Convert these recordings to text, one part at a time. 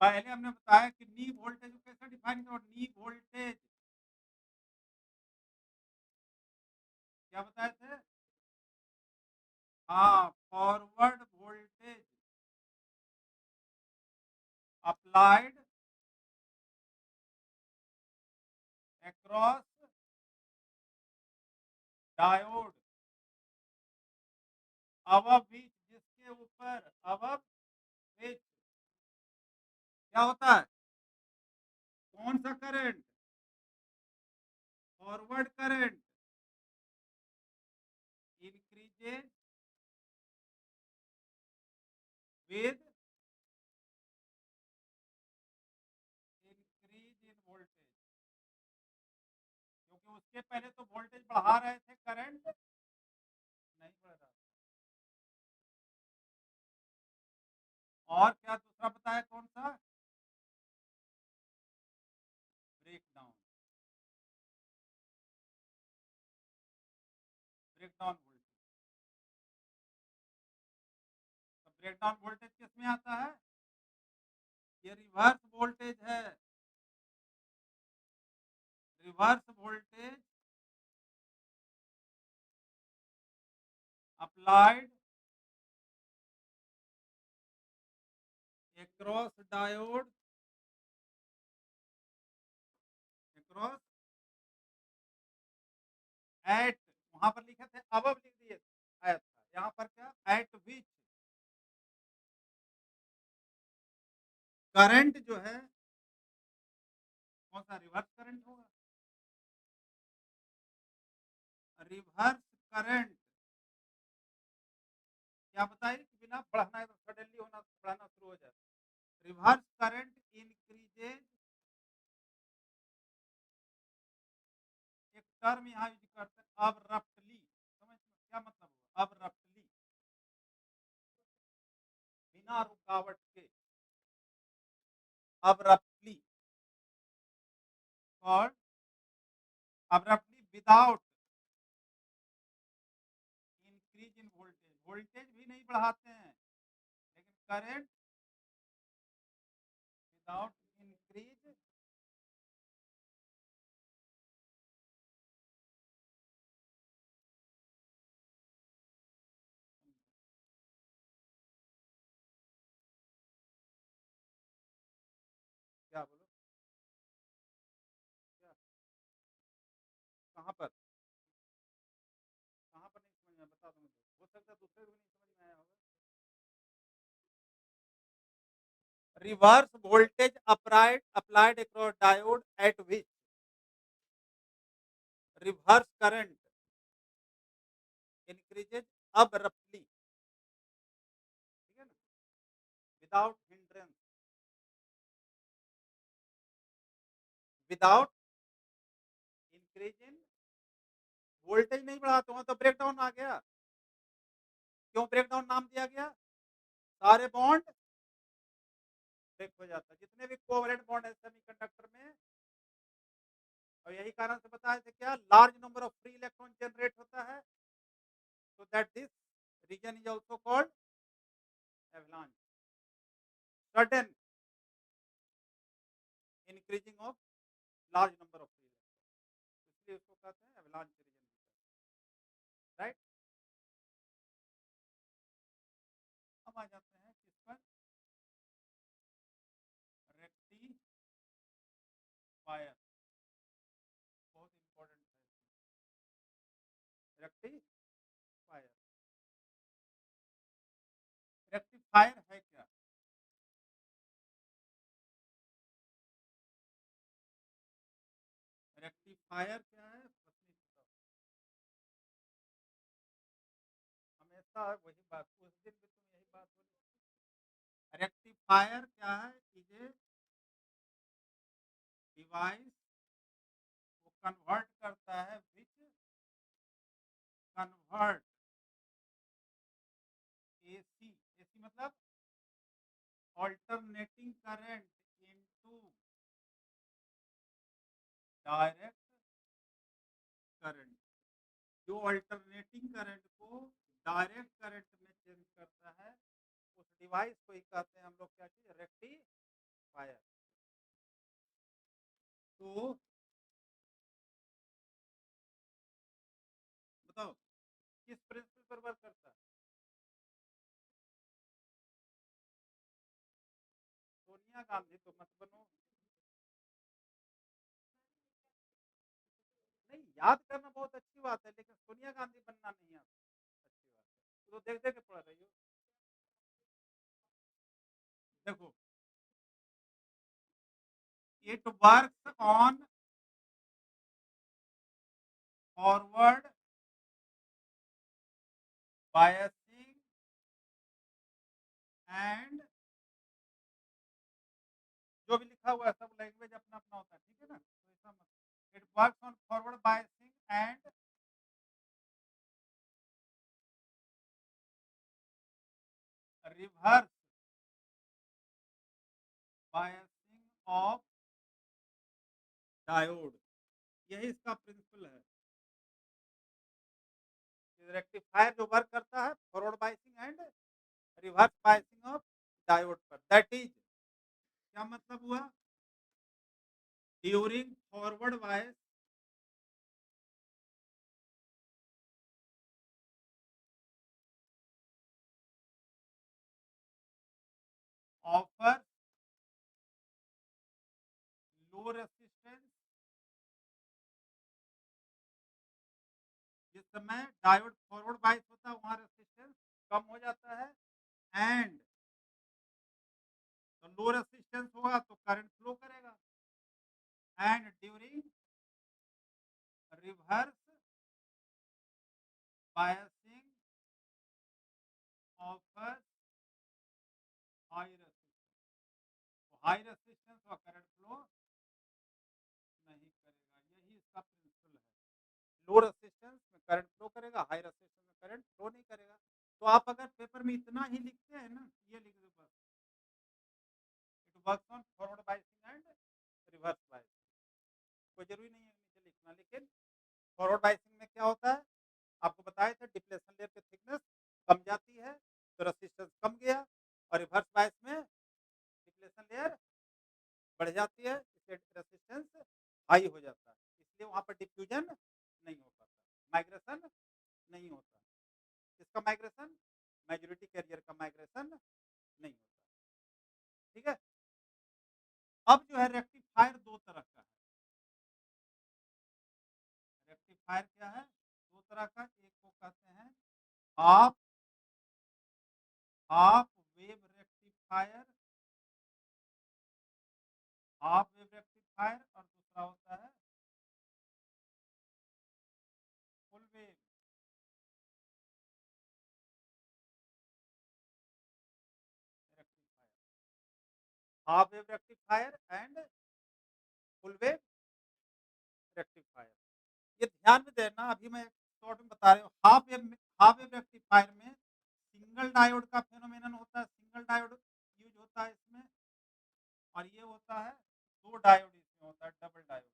पहले हमने बताया कि नी वोल्टेज को कैसे डिफाइन करो, नी वोल्टेज क्या बताए थे? हाँ, forward voltage applied across diode above विच, जिसके ऊपर अबव विच क्या होता है? कौन सा current? Forward current increases with increase in voltage, क्योंकि उसके पहले तो वोल्टेज बढ़ा रहे थे, करंट नहीं बढ़ रहा। और क्या दूसरा बताया, कौन सा? Break down, break down voltage. तो ब्रेक डाउन वोल्टेज किस में आता है? ये रिवर्स वोल्टेज है, reverse voltage applied across diode across it, वहां पर लिखे थे अब लिख दिए एट था, यहाँ पर क्या एट विच करंट जो है, कौन सा रिवर्स करंट होगा? रिवर्स करंट क्या बताइए कि बिना बढ़ना है तो सडनली होना बढ़ाना शुरू हो जाए। रिवर्स करंट इंक्रीजेज, एक टर्म यहाँ यूज करते हैं अब्रप्टली, समझ में क्या मतलब हुआ अब्रप्टली, बिना रुकावट के, अब्रप्टली और abruptly without increase in voltage, voltage भी नहीं बढ़ाते हैं लेकिन करंट विदाउट इंक्रीज क्या बोलो, क्या कहाँ पर, कहाँ पर नहीं समझ में, बता दो मुझे, हो सकता है दूसरे को भी नहीं समझ में आया होगा। Reverse voltage applied applied across diode eight विच रिवर्स करंट इंक्रीजेज अब्रप्टली, ठीक है ना, without hindrance, without increase in voltage नहीं बढ़ाते हो तो ब्रेकडाउन आ गया। क्यों ब्रेकडाउन नाम दिया गया? सारे बॉन्ड ब्रेक हो जाता है, जितने भी कोवलेंट बॉन्ड है सेमीकंडक्टर में, और यही कारण से बताया थे क्या large number of free electron generate होता है, so that this region is also called avalanche, sudden increasing of large number of free electrons, इसलिए उसको कहते हैं avalanche region, राइट। अब आ जाते हैं किस पर, रेक्टिफायर, बहुत इंपॉर्टेंट है रेक्टिफायर। रेक्टिफायर है क्या? रेक्टिफायर क्या है, प्रश्न बताओ। हमेशा वही बात, उस दिन भी तुम यही बात बोली। रेक्टिफायर क्या है? इज डिवाइस को कन्वर्ट करता है, विच कन्वर्ट एसी, एसी मतलब alternating current into direct current, जो अल्टरनेटिंग करंट को डायरेक्ट करंट में चेंज करता है, उस डिवाइस को ही कहते हैं हम लोग क्या चीज, रेक्टिफायर। रेक्टिफायर। तो बताओ किस प्रिंसिपल पर वर्क करता है? सोनिया गांधी तो मत बनो। नहीं, याद करना बहुत अच्छी बात है, लेकिन सोनिया गांधी बनना नहीं आता अच्छी बात है। तो देख देख के पढ़ रही हो। देखो, it works on forward biasing and जो भी लिखा हुआ है सब लैंग्वेज अपना अपना होता है, ठीक है ना, तो ऐसा मत। It works on forward biasing and reverse biasing of diode, यही इसका प्रिंसिपल है। रेक्टिफायर जो वर्क करता है forward biasing and reverse biasing of diode पर, दैट इज, क्या मतलब हुआ, ड्यूरिंग फॉरवर्ड बायस ऑफर लो रेसिस्टेंस, जिस समय डायोड फॉरवर्ड बायस होता है वहां रेसिस्टेंस कम हो जाता है, एंड तो लो रेसिस्टेंस होगा तो करंट फ्लो करेगा, and during reverse biasing offer high resistance, तो हाई रेसिस्टेंस और करंट फ्लो नहीं करेगा, यही इसका प्रिंसिपल है। लो रेसिस्टेंस में करंट फ्लो करेगा, हाई रेसिस्टेंस में करंट फ्लो नहीं करेगा। तो आप अगर पेपर में इतना ही लिखते हैं ना, ये लिख दो बस, it works on forward biasing and reverse biasing, कोई जरूरी नहीं है नीचे लिखना। लेकिन फॉरवर्ड बायसिंग में क्या होता है, आपको बताया था, डिप्लेशन लेयर की थिकनेस कम जाती है तो रेसिस्टेंस कम गया, और रिवर्स बायस में डिप्लेशन लेयर बढ़ जाती है, इससे रेसिस्टेंस हाई हो जाता है, इसलिए वहां पर डिफ्यूजन नहीं हो पाता, माइग्रेशन नहीं होता। किसका माइग्रेशन? मेजॉरिटी कैरियर का माइग्रेशन नहीं होता। ठीक है। अब जो है रेक्टिफायर दो तरह का है। रेक्टिफायर क्या है? दो तरह का, एक को कहते हैं half half wave rectifier, half wave rectifier, और दूसरा होता है full wave rectifier, half wave rectifier and full wave rectifier. ये ध्यान में देना, अभी मैं शॉर्ट में बता रहा हूँ। हाफ वेव रेक्टिफायर में सिंगल डायोड का फेनोमेनन होता है, सिंगल डायोड यूज होता है इसमें, और ये होता है दो डायोड इसमें होता है, डबल डायोड।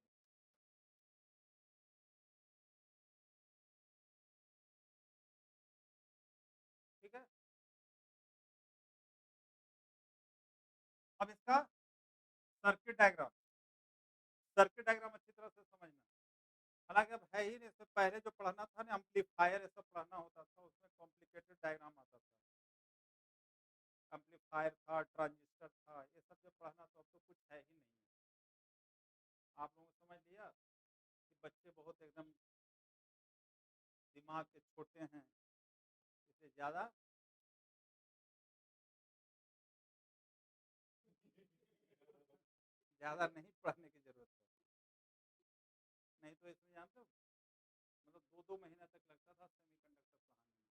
ठीक है। अब इसका सर्किट डायग्राम अच्छी तरह से समझना। हालांकि अब है ही नहीं, इससे पहले जो पढ़ना था ना, एम्पलीफायर ऐसा पढ़ना होता था, उसमें कॉम्प्लिकेटेड डायग्राम आता था, एम्पलीफायर था, ट्रांजिस्टर था, ये सब जो पढ़ना था, अब तो कुछ है ही नहीं। आप लोगों ने समझ लिया कि बच्चे बहुत एकदम दिमाग के छोटे हैं, इससे ज़्यादा ज़्यादा नहीं पढ़ने की ज़रूरत है। नहीं तो इसमें जानते हो, मतलब 2-2 महीना तक लगता था सेमीकंडक्टर पढ़ाने में,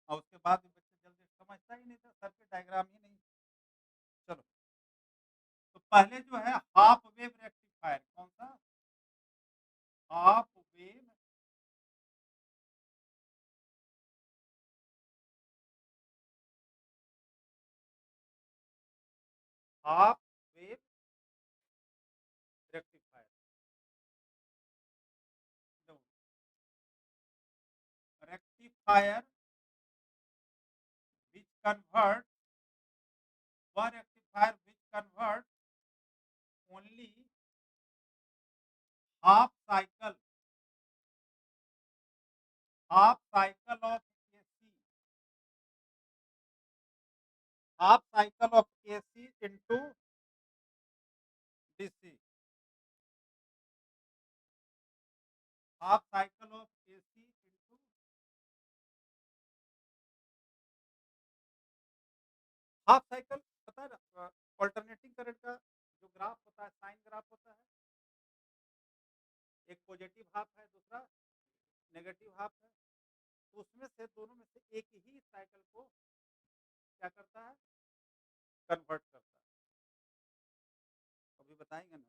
और उसके बाद भी बच्चे जल्दी समझता ही नहीं था, सर्किट डायग्राम ही नहीं। चलो, तो पहले जो है हाफ वेव रेक्टिफायर, कौन सा? Half wave half wave rectifier, rectifier convert one rectifier which convert only half cycle of AC, half cycle of AC into DC, half cycle of AC into half cycle पता है ना alternating current का जो graph होता है sign graph होता है, एक पॉजिटिव हाफ है दूसरा नेगेटिव हाफ है, तो उसमें से दोनों में से एक ही साइकिल को क्या करता है कन्वर्ट करता है, अभी बताएंगे ना।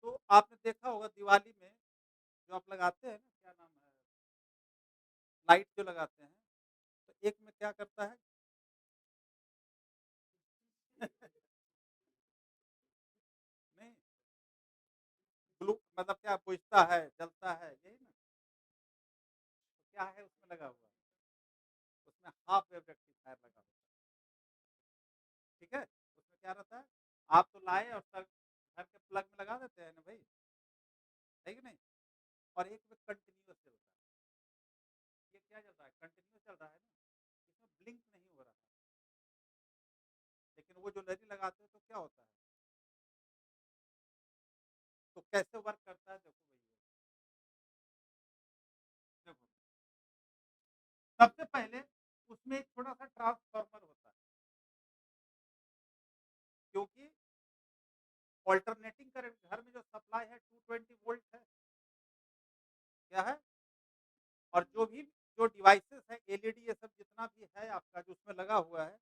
तो आपने देखा होगा दिवाली में जो आप लगाते हैं ना क्या नाम है लाइट जो लगाते हैं, तो एक में क्या करता है नहीं ग्लू मतलब क्या बुझता है जलता है यही ना, तो क्या है उसमें लगा हुआ, उसमें हाफ वेव रेक्टिफायर लगा हुआ है, ठीक है, उसमें क्या रहता है आप तो लाए और सर घर के प्लग में लगा देते हैं ना भाई, है कि नहीं, और एक में कंटिन्यूअस चलता है, ये क्या चल रहा है कंटिन्यूअस चल रहा है ना, इसमें ब्लिंक नहीं हो रहा है, लेकिन वो जो लरी लगाते हैं तो क्या होता है, तो कैसे वर्क करता है देखो भैया, देखो सबसे पहले उसमें एक छोटा सा ट्रांसफार्मर होता है, क्योंकि ऑल्टरनेटिंग करंट घर में जो सप्लाई है 220 वोल्ट है, क्या है, और जो डिवाइसेस है एलईडी ये सब जितना भी है आपका जो उसमें लगा हुआ है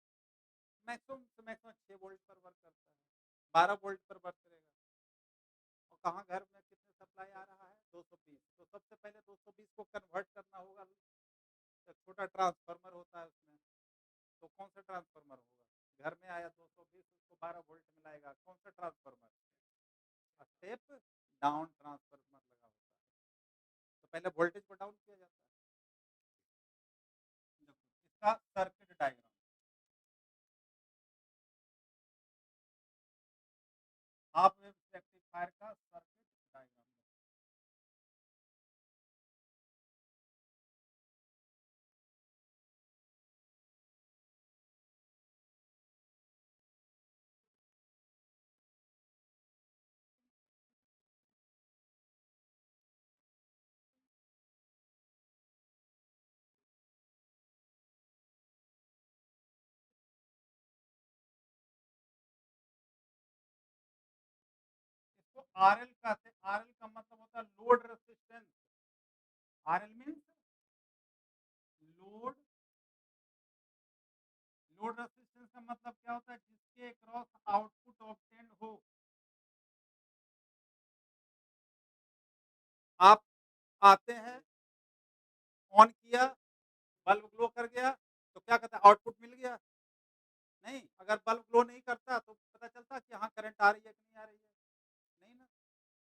मैक्सिमम से मैक्सिमम 6 वोल्ट पर वर्क करता है, 12 वोल्ट पर वर्क करेगा, और कहाँ घर में कितने सप्लाई आ रहा है 220, तो सबसे पहले 220 को कन्वर्ट करना होगा, एक छोटा ट्रांसफार्मर होता है उसमें, तो कौन सा ट्रांसफार्मर होगा घर में आया 220 उसको 12 वोल्ट में लाएगा, कौन सा ट्रांसफार्मर, स्टेप डाउन ट्रांसफार्मर लगा होता है, तो पहले वोल्टेज को डाउन किया जाता है, देखो इसका circuit diagram, half wave rectifier का सर्किट डायग्राम, इसको आरएल कहते हैं, आरएल का मतलब होता है load resistance, RL means load, load resistance का मतलब क्या होता है जिसके क्रॉस आउटपुट ऑब्टेन हो, आप आते हैं ऑन किया बल्ब ग्लो कर गया तो क्या कहता है आउटपुट मिल गया, नहीं अगर बल्ब ग्लो नहीं करता तो पता चलता कि हाँ करंट आ रही है कि नहीं आ रही है, नहीं ना,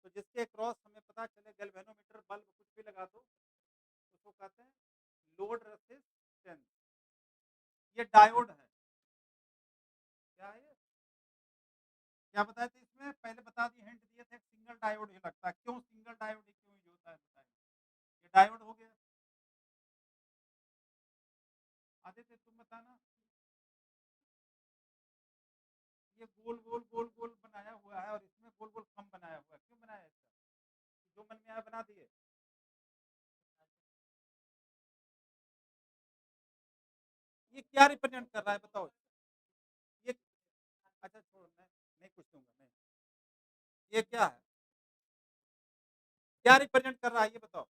तो जिसके क्रॉस हमें पता चले गैल्वेनोमीटर बल्ब कुछ भी लगा दो उसको कहते हैं लोड रेसिस्टेंस, ये डायोड है, क्या है ये, क्या बताए थे इसमें पहले बता दिए हिंट दिए थे सिंगल डायोड ही लगता है, क्यों सिंगल डायोड ही क्यों यूज होता है बताइए, ये डायोड हो गया, आदित्य तुम बताना, ये गोल गोल गोल गोल बनाया हुआ है और इसमें गोल गोल खम बनाया हुआ है, क्यों बनाया इसका, जो मन में आया बना दिए, ये क्या रिप्रेजेंट कर रहा है बताओ, ये अच्छा छोड़ो मैं नहीं पूछ दूंगा नहीं, ये क्या है, क्या रिप्रेजेंट कर रहा है ये बताओ,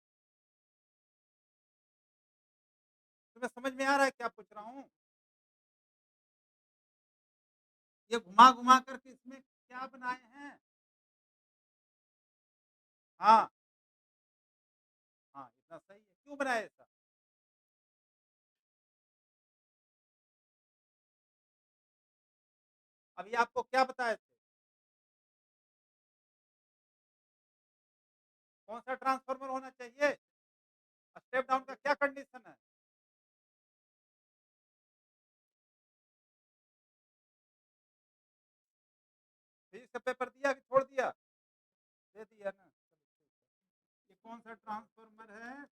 तुम्हें समझ में आ रहा है क्या पूछ रहा हूँ, ये घुमा घुमा करके इसमें क्या बनाए हैं, हाँ हाँ इतना सही है, क्यों बनाया ऐसा, अभी आपको क्या बताए थे, कौन सा ट्रांसफार्मर होना चाहिए, स्टेप डाउन का क्या कंडीशन है, फिजिक्स का पेपर दिया कि छोड़ दिया? दे दिया ना। ये कौन सा ट्रांसफार्मर है?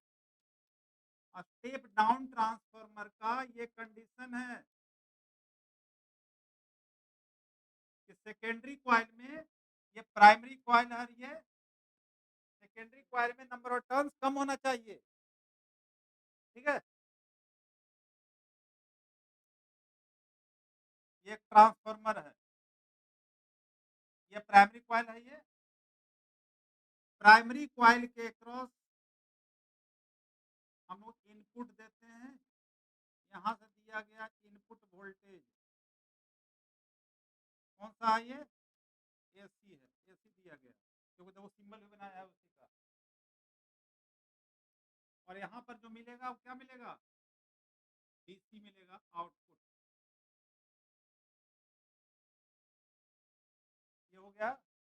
स्टेप डाउन ट्रांसफार्मर का ये कंडीशन है कि सेकेंडरी कॉइल में ये प्राइमरी कॉइल है, ये सेकेंडरी कॉइल में नंबर ऑफ टर्न्स कम होना चाहिए। ठीक है, ये ट्रांसफार्मर है, ये प्राइमरी कॉइल है, ये प्राइमरी कॉइल के क्रॉस हम लोग इनपुट देते हैं, यहां से दिया गया इनपुट वोल्टेज कौन सा है? ये एसी है, एसी दिया गया क्योंकि वो सिंबल भी बनाया है उसी का। और यहाँ पर जो मिलेगा वो क्या मिलेगा? डीसी मिलेगा आउटपुट। ये हो गया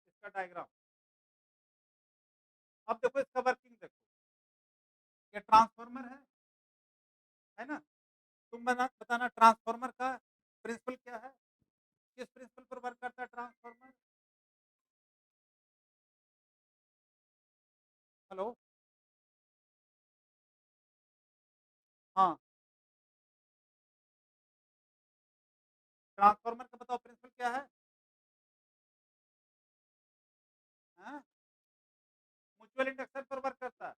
इसका डायग्राम। अब देखो इसका वर्किंग देखो, ये ट्रांसफार्मर है ना? तुम बताना ट्रांसफार्मर का प्रिंसिपल क्या है, किस प्रिंसिपल पर वर्क करता है ट्रांसफार्मर? हेलो, हाँ, ट्रांसफार्मर का बताओ प्रिंसिपल क्या है? म्यूचुअल इंडक्शन पर वर्क करता है।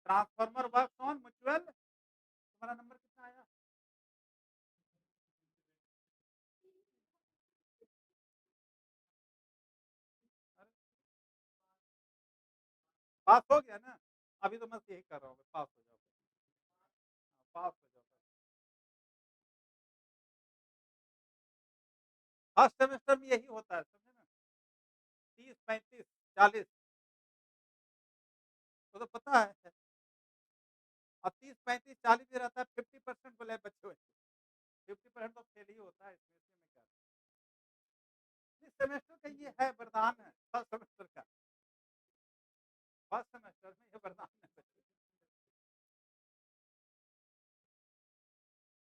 Transformer work on mutual. तुम्हारा नंबर कितना आया? अरे, पास हो गया ना? अभी तो मैं यही कर रहा हूँ, पास हो जाओ, पास हो जाओ। फर्स्ट सेमेस्टर में यही होता है, समझे ना? 30, 35, 40 तो पता है। अब 30, 35, 40 भी रहता है, 50% बोले बच्चे हुए, 50% तो फेल ही होता है इसमें में क्या। इस सेमेस्टर का ये है वरदान है, फर्स्ट सेमेस्टर का, फर्स्ट सेमेस्टर में ये वरदान है बच्चे।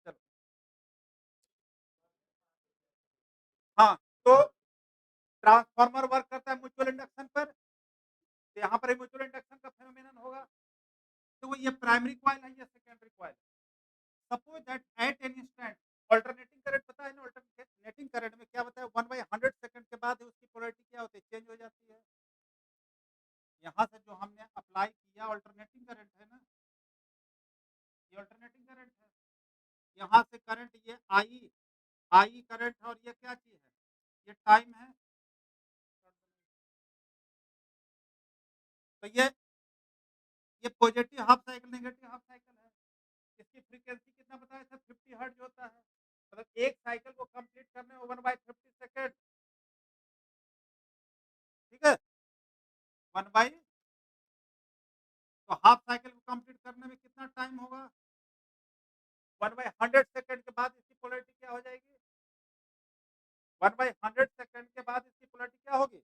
चलो, हाँ, तो ट्रांसफार्मर वर्क करता है म्यूचुअल इंडक्शन पर, तो यहाँ पर म्यूचुअल इंडक्शन का फेनोमेनन होगा। तो वो ये प्राइमरी कॉइल है, ये secondary coil. Suppose that at an instant alternating current, पता है ना अल्टरनेटिंग करंट में क्या होता है? 1/100 सेकंड के बाद उसकी पोलैरिटी क्या होती है? चेंज हो जाती है। यहाँ से जो हमने अप्लाई किया अल्टरनेटिंग करंट है ना, ये अल्टरनेटिंग करंट है। यहाँ से करंट ये आई, आई करंट है, और ये क्या चीज है? ये टाइम है। तो ये positive half cycle, negative half cycle है। इसकी फ्रीक्वेंसी कितना बताया था? 50 हर्ट्ज होता है। मतलब एक साइकिल को कंप्लीट करने में 1/50 सेकेंड। ठीक है, 1 बाई, तो हाफ साइकिल को कंप्लीट करने में कितना टाइम होगा? 1/100 सेकेंड के बाद इसकी पोलैरिटी क्या हो जाएगी? 1/100 सेकेंड के बाद इसकी पोलैरिटी क्या होगी?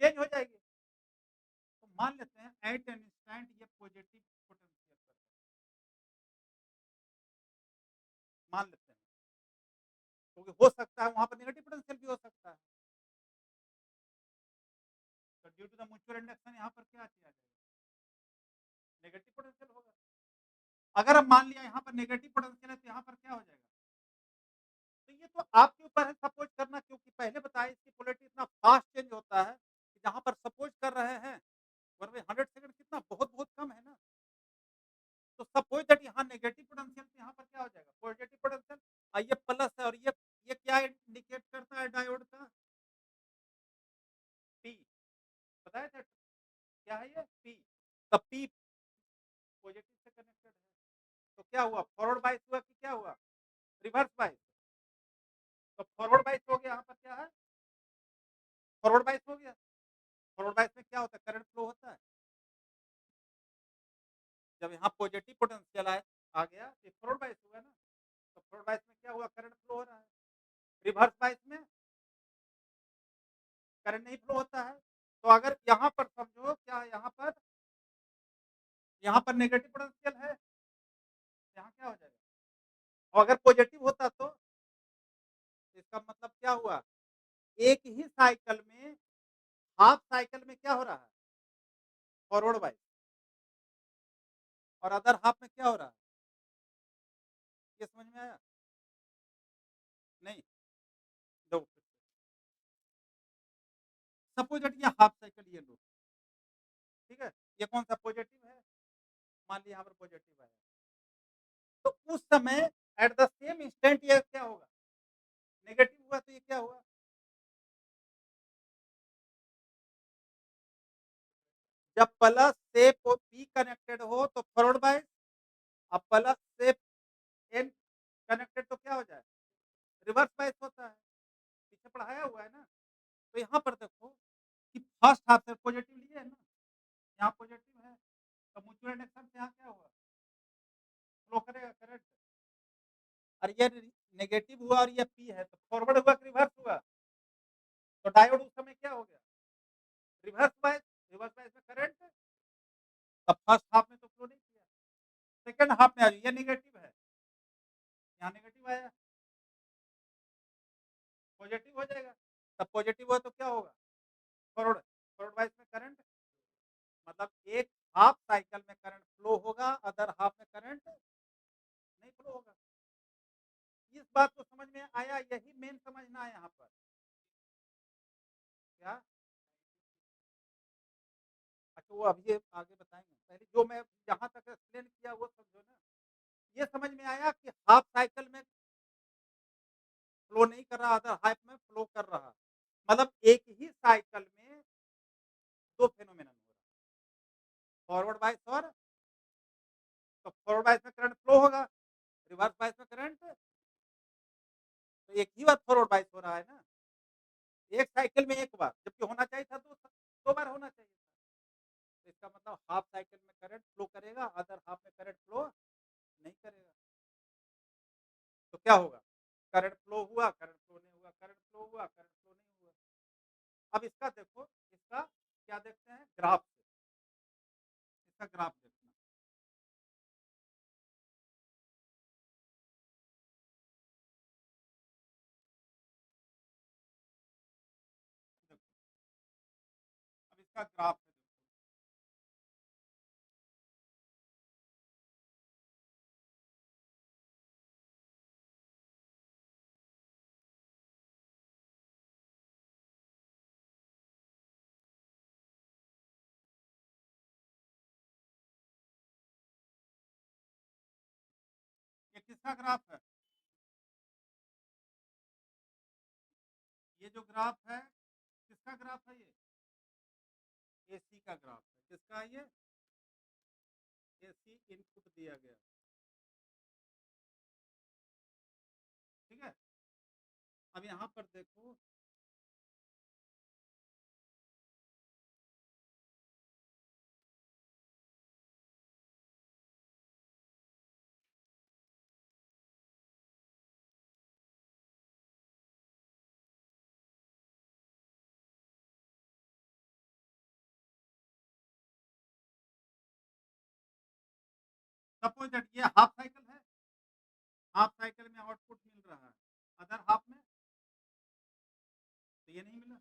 चेंज हो जाएगी। तो मान लेते हैं एट एन इंस्टेंट ये पॉजिटिव पोटेंशियल पर है, मान लेते हैं, क्योंकि हो सकता है वहां पर नेगेटिव पोटेंशियल भी हो सकता है। तो due to the mutual induction यहाँ पर क्या किया जाएगा? नेगेटिव पोटेंशियल होगा। अगर हम मान लिया यहाँ पर नेगेटिव पोटेंशियल है तो यहाँ पर क्या हो जाएगा? तो ये तो आपके ऊपर है सपोज करना, क्योंकि पहले बताया इसकी पोलैरिटी इतना फास्ट चेंज होता है कि जहां पर सपोज कर रहे हैं 1/100 सेकंड कितना बहुत बहुत कम है ना। तो सपोज दैट यहाँ नेगेटिव पोटेंशियल, तो यहाँ पर क्या हो जाएगा? Positive potential. ये प्लस है, और ये क्या इंडिकेट करता है डायोड का? पी, बताया था क्या है ये? पी। तो पी पॉजिटिव से कनेक्टेड है, तो क्या हुआ? फॉरवर्ड बाइस हुआ कि क्या हुआ? Reverse bias. तो फॉरवर्ड बाइस हो गया, यहाँ पर क्या है? फॉरवर्ड बाइस हो गया। फॉरवर्ड बाइस में क्या होता है? करंट फ्लो होता है। जब यहाँ पॉजिटिव पोटेंशियल आ गया तो फॉरवर्ड बाइस हुआ ना, तो फॉरवर्ड बाइस में क्या हुआ? करंट फ्लो हो रहा है। रिवर्स बाइस में करंट नहीं फ्लो होता है। तो अगर यहाँ पर समझो क्या, यहाँ पर नेगेटिव पोटेंशियल है, यहाँ क्या हो जाएगा? और अगर पॉजिटिव होता तो इसका मतलब क्या हुआ? एक ही साइकिल में हाफ साइकिल में क्या हो रहा है? फॉरवर्ड बाइस और अदर हाफ में क्या हो रहा है? ये समझ में आया? नहीं, दो सपोज दैट ये हाफ साइकिल ये लो, ठीक है? ये कौन सा पॉजिटिव है? मान लीजिए यहाँ पर पॉजिटिव है। तो उस समय एट द सेम इंस्टेंट ये क्या होगा? नेगेटिव हुआ तो ये क्या हुआ? जब प्लस से पी कनेक्टेड हो तो फॉरवर्ड बाइस, अब प्लस से एन कनेक्टेड तो क्या हो जाए? रिवर्स बाइस होता है। पीछे पढ़ाया हुआ है ना? तो यहाँ पर देखो कि फर्स्ट हाफ से पॉजिटिव लिए है ना, यहाँ पॉजिटिव है तो म्यूचुअल इंडक्शन से यहाँ क्या हुआ? फ्लो करेगा करंट। और ये नेगेटिव हुआ और ये पी है तो फॉरवर्ड हुआ कि रिवर्स हुआ? तो डायोड उस समय क्या हो गया? Reverse bias. रिवर्स बाइस में करंट तब फर्स्ट हाफ में तो फ्लो नहीं किया, सेकंड हाफ में आ जाइए, ये नेगेटिव है, यहाँ नेगेटिव आया, पॉजिटिव हो जाएगा। तब पॉजिटिव हुआ तो क्या होगा? फॉरवर्ड। फॉरवर्ड बाइस में करंट मतलब एक हाफ साइकिल में करंट फ्लो होगा, अदर हाफ में करंट नहीं फ्लो होगा। इस बात को समझ में आया? यही मेन समझना है यहाँ पर। क्या? अच्छा वो अभी आगे बताएंगे, पहले जो मैं जहाँ तक एक्सप्लेन किया वो समझो ना। ये समझ में आया कि हाफ साइकिल में फ्लो नहीं कर रहा, अदर हाफ में फ्लो कर रहा, मतलब एक ही साइकिल में दो फेनोमेनन हो रहा है, फॉरवर्ड बाइस और तो फॉरवर्ड बाइस में करंट फ्लो होगा, रिवर्स बाइस में करंट तो एक ही बार फॉरवर्ड बाइस हो रहा है ना, एक साइकिल में एक बार, जबकि होना चाहिए था दो बार होना चाहिए था। तो इसका मतलब हाफ साइकिल में करंट फ्लो करेगा, अदर हाफ में करंट फ्लो नहीं करेगा। तो क्या होगा? करंट फ्लो हुआ, करंट फ्लो नहीं हुआ, करंट फ्लो हुआ, करंट फ्लो नहीं हुआ। अब इसका देखो, इसका क्या देखते हैं? ग्राफ से। इसका ग्राफ देखना। देखो, अब इसका ग्राफ है देखो। ये किसका ग्राफ है? ये जो ग्राफ है किसका ग्राफ है? ये एसी का ग्राफ है। किसका है ये? एसी इनपुट दिया गया, ठीक है? अब यहाँ पर देखो, सपोज दैट ये हाफ साइकिल है, हाफ साइकिल में आउटपुट मिल रहा है, अदर हाफ में तो ये नहीं मिला।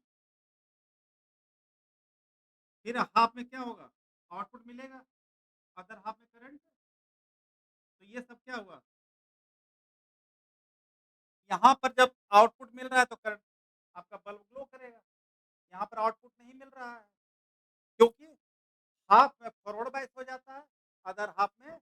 फिर हाफ में क्या होगा? आउटपुट मिलेगा, अदर हाफ में करंट। तो ये सब क्या हुआ? यहाँ पर जब आउटपुट मिल रहा है तो करंट आपका बल्ब ग्लो करेगा, यहाँ पर आउटपुट नहीं मिल रहा है क्योंकि हाफ में फॉरवर्ड बाइस हो जाता है, अदर हाफ में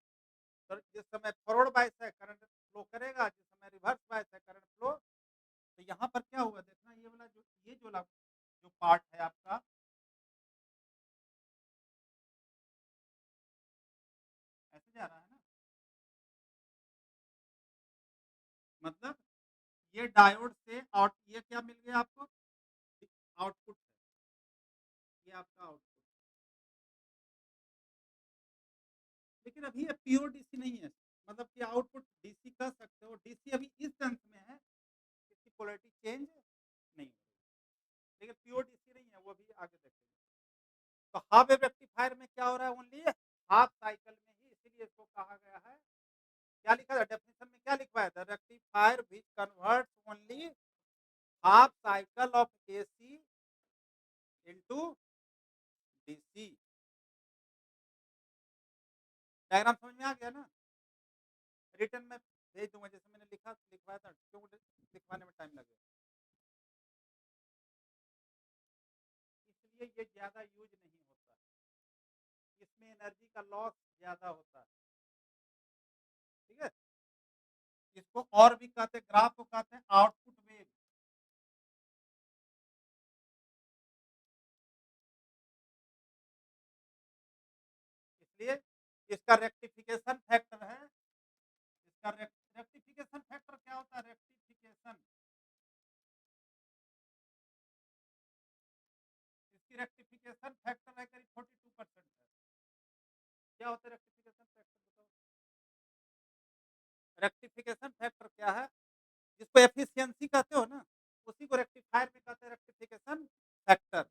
तो जिस समय फॉरवर्ड बाइस है करंट फ्लो करेगा, जिस समय रिवर्स बाइस है करंट फ्लो। तो यहाँ पर क्या हुआ देखना, ये वाला जो पार्ट है आपका, ऐसे जा रहा है ना, मतलब ये डायोड से आउट, ये क्या मिल गया आपको? आउटपुट है, ये आपका आउटपुट। लेकिन अभी ये प्योर डीसी नहीं है, मतलब कि आउटपुट डीसी कह सकते हो, डीसी अभी इस सेंस में है, इसकी पोलैरिटी चेंज नहीं हो रही, लेकिन प्योर डीसी नहीं है, वो भी आगे देखेंगे। तो हाफ वेव रेक्टिफायर में क्या हो रहा है? ओनली हाफ साइकिल में ही, इसीलिए इसको कहा गया है, क्या लिखा है डेफिनेशन में? क्या लिखवाया था? Rectifier which converts only half cycle of AC into DC. Diagram समझ में आ गया ना? रिटर्न में भेज दूंगा, जैसे मैंने लिखवाया था, क्यों लिखवाने में टाइम लगेगा, इसलिए ये ज्यादा यूज नहीं होता, इसमें एनर्जी का लॉस ज्यादा होता है। ठीक है, इसको और भी कहते हैं, ग्राफ को कहते हैं आउटपुट वेव। इसलिए इसका रेक्टिफिकेशन फैक्टर है, इसका रेक्टिफिकेशन फैक्टर क्या होता है? रेक्टिफिकेशन, इसकी रेक्टिफिकेशन फैक्टर है करीब 42% है। क्या होता है रेक्टिफिकेशन फैक्टर, बताओ? रेक्टिफिकेशन फैक्टर क्या है? जिसको एफिशिएंसी कहते हो ना, उसी को रेक्टिफायर में कहते हैं रेक्टिफिकेशन फैक्टर।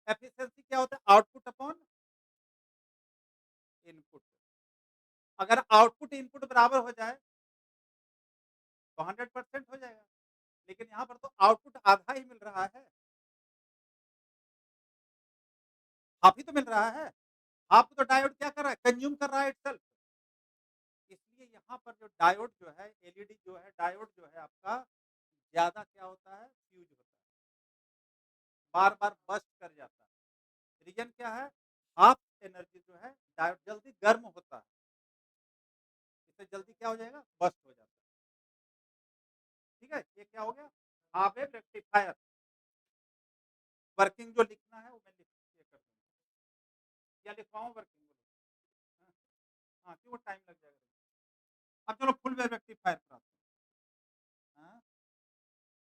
एफिशिएंसी क्या होता है? Output upon input. अगर आउटपुट इनपुट बराबर हो जाए तो 100% हो जाएगा, लेकिन यहाँ पर तो आउटपुट आधा ही मिल रहा है, हाफ ही तो मिल रहा है। हाफ तो डायोड क्या कर रहा है? कंज्यूम कर रहा है इटसेल्फ। इसलिए यहाँ पर जो डायोड जो है, एलईडी जो है, डायोड जो है आपका ज्यादा क्या होता है? फ्यूज होता है, बार बार बस्ट कर जाता है। रीजन क्या है? हाफ एनर्जी जो है, डायोड जल्दी गर्म होता है, इससे जल्दी क्या हो जाएगा? बस्ट हो जाता है। ठीक है, ये क्या हो गया? Half wave rectifier. वर्किंग जो लिखना है वो मैं ये कर दूंगा, या लिखवाऊं वर्किंग बोलो? हाँ, हाँ, क्यों टाइम लग जाएगा। अब चलो फुल वेव रेक्टिफायर पर आते हैं। हाँ,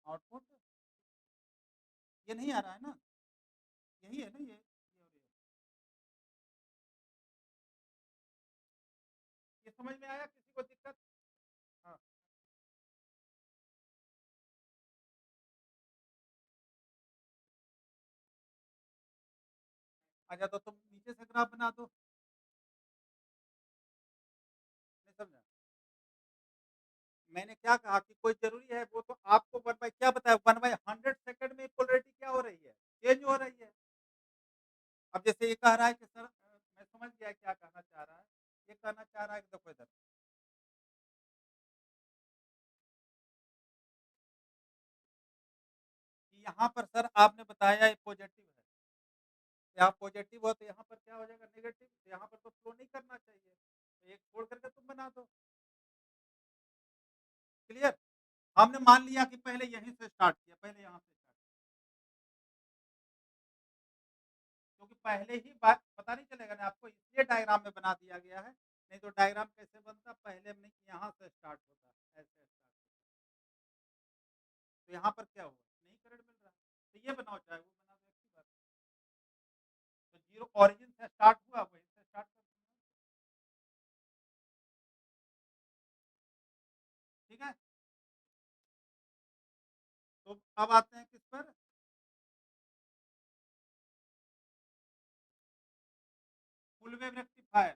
आउटपुट ये नहीं आ रहा है ना, यही है ना, ये और ये समझ में आया? किसी को दिक्कत? हाँ, अच्छा तो तुम नीचे से ग्राफ बना दो। नहीं समझा? मैंने क्या कहा कि कोई जरूरी है, वो तो आपको 1/, क्या बताया, 1/100 सेकंड में पोलरिटी क्या हो रही है? चेंज हो रही है। अब जैसे ये कह रहा है कि सर मैं समझ गया क्या कहना चाह रहा है। ये कहना चाह रहा है कि देखो इधर, कि यहाँ पर सर आपने बताया ये पॉजिटिव है, यहाँ पॉजिटिव हो तो यहाँ पर क्या हो जाएगा? नेगेटिव। तो यहाँ पर तो फ्लो नहीं करना चाहिए, तो एक छोड़ करके तुम बना दो। क्लियर? हमने मान लिया कि पहले यहीं से स्टार्ट किया, पहले यहाँ से स्टार्ट, क्योंकि पहले ही बात पता नहीं चलेगा ना आपको, इसलिए डायग्राम में बना दिया गया है। नहीं तो डायग्राम कैसे बनता? पहले हमने यहाँ से स्टार्ट होता, ऐसे स्टार्ट होता। तो यहाँ पर क्या हुआ? नहीं करंट मिल रहा, तो ये बनाओ चाहे वो बना दो, एक ही बात। तो जीरो ऑरिजिन से स्टार्ट हुआ, वहीं से स्टार्ट कर। ठीक है, तो अब आते हैं किस पर? Full wave rectifier.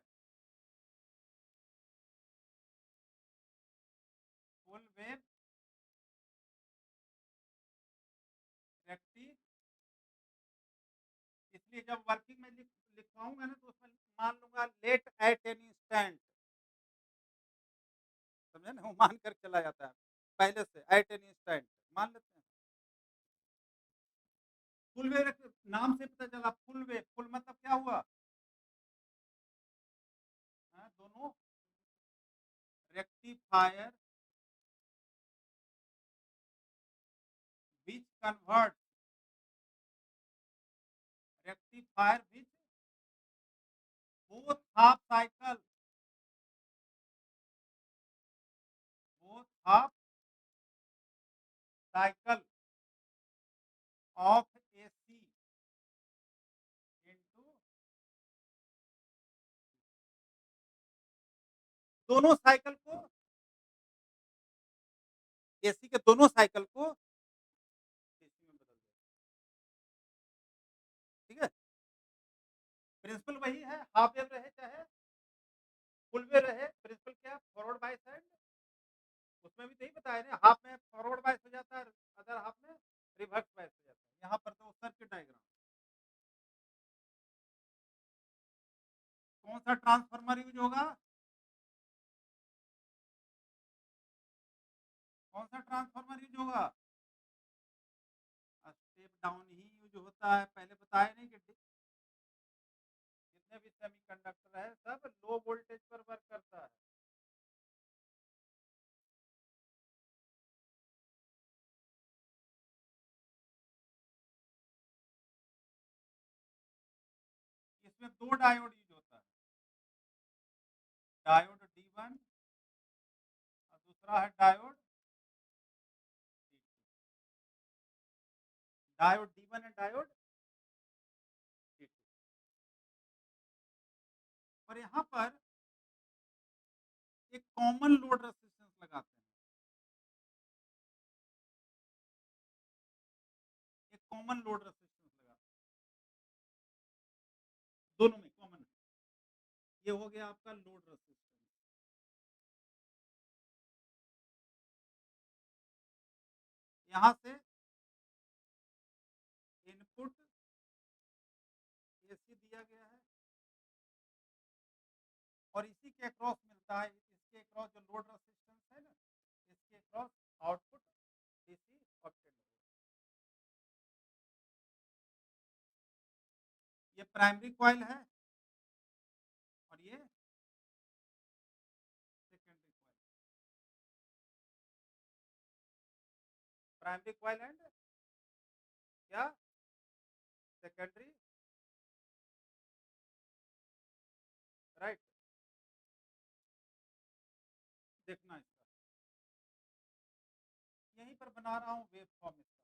Full wave rectifier, इसलिए जब वर्किंग में लिखवाऊंगा ना, तो उसमें मान लूंगा लेट एट एनी इंस्टेंट। समझे ना, वो मान कर चला जाता है पहले से, एट एनी इंस्टेंट मान लेते हैं। फुल वेव नाम से पता चला, फुल वेव, फुल मतलब क्या हुआ? दोनों rectifier which convert, rectifier which both half cycle, both half cycle of AC into, दोनों साइकिल को, एसी के दोनों साइकिल को डीसी में बदल दो। ठीक है, प्रिंसिपल वही है, हाफ वेव रहे चाहे फुल वेव रहे, प्रिंसिपल क्या? फॉरवर्ड बायस एंड, उसमें भी तो ही बताया ना, हाफ में फॉरवर्ड बायस हो जाता है, अदर हाफ में रिवर्स बायस हो जाता है। यहाँ पर तो सर्किट डायग्राम, कौन सा ट्रांसफार्मर यूज होगा, कौन सा ट्रांसफार्मर यूज होगा, स्टेप डाउन ही यूज होता है। पहले बताया नहीं कि जितने भी सेमीकंडक्टर है सब लो वोल्टेज पर वर्क करता है। इसमें दो डायोड यूज होता है, डायोड D1 और दूसरा है डायोड D2। डायोड D1 है, डायोड D2। और यहाँ पर एक कॉमन लोड रेजिस्टेंस लगाते हैं, एक कॉमन लोड रेजिस्टेंस लगाते हैं, दोनों में कॉमन। ये हो गया आपका लोड रेजिस्टेंस। यहाँ से इनपुट AC दिया गया है और इसी के अक्रॉस मिलता है, इसके अक्रॉस जो लोड रेजिस्टेंस है ना, इसके अक्रॉस आउटपुट DC ऑफसेट। ये प्राइमरी कॉइल है और ये secondary coil, primary coil and क्या सेकेंडरी, राइट। देखना इसका, यहीं पर बना रहा हूँ वेव फॉर्म इसका।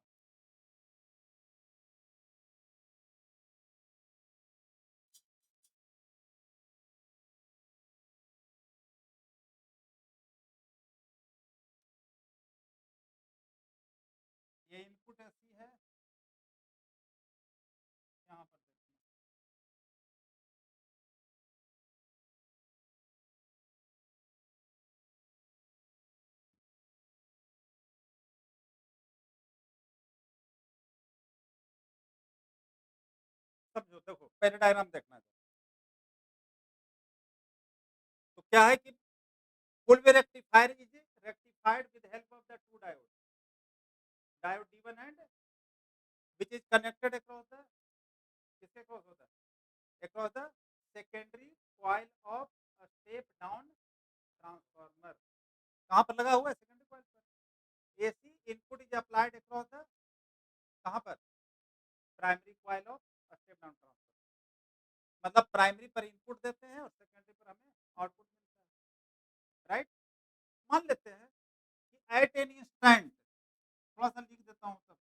ये इनपुट ऐसी है, यहाँ पर देखना, समझो। देखो पहले डायग्राम देखना है। तो क्या है कि full way rectifier is rectified with help of the two diode, diode D1 and which is connected across the, किसके क्रॉस होता है, across the secondary coil of a step down transformer। कहाँ पर लगा हुआ है, सेकेंडरी कॉइल पर। AC input is applied across the, कहाँ पर, primary coil of step down transformer. मतलब प्राइमरी पर इनपुट देते हैं और सेकेंडरी पर हमें आउटपुट मिलता है, राइट। मान लेते हैं कि एट एनी इंस्टेंट, थोड़ा सा लिख देता हूँ तब,